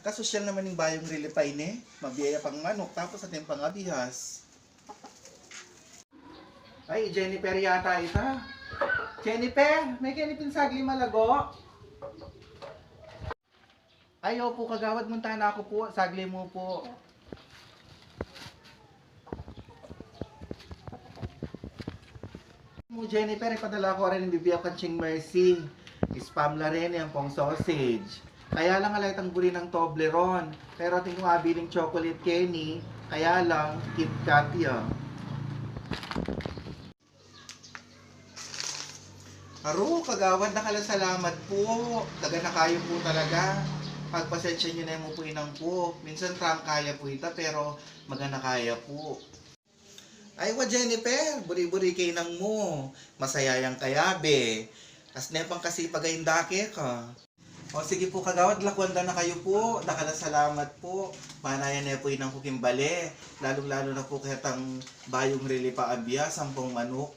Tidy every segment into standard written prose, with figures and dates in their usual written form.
Kasosyal naman yung bayong rilipay ne. Mabiyaya pang manok, tapos ating pang abihas. Ay, Jennifer yata ita. Jennifer, may kanipin sagli malago. Ay, opo, kagawad munta na ako po. Sagli mo po. Mo Jennifer, ipadala ko rin yung bibiyak kanching Mercy. Spam la rin yung pong sausage. Kaya lang alay tang buri ng Toblerone. Pero tingin ko mabiling chocolate Kenny. Kaya lang, Kit Kat yan. Aro, kagawad na kala salamat po. Taga na kayo po talaga. Pagpasensya nyo na yung po inang po. Minsan tram kaya po ita, pero magana kaya po. Ay wa Jennifer, buri-buri kay nang mo. Masayayang kayabe. Kas nepang kasi pagayindake ka. O sige po kagawad, lakwanda na kayo po. Dakala salamat po. Manayan na po inang kukimbale. Lalong-lalo na po katang bayong rili pa abya, 10 manok.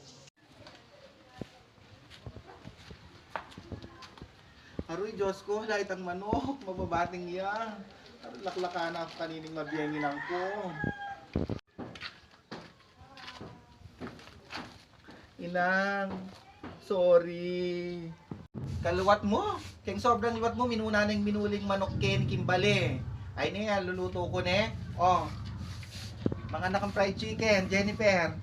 Aroy, Diyos ko, lahat ang manok, mababating yan. Laklakan ako kanining mabiyangin lang ko. Inang, sorry. Kaluwat mo, kaya sobrang liwat mo, minuna ng minuling manok ken kimbale. Ay niya, luluto ko ne. Oh, mga nakang fried chicken, Jennifer.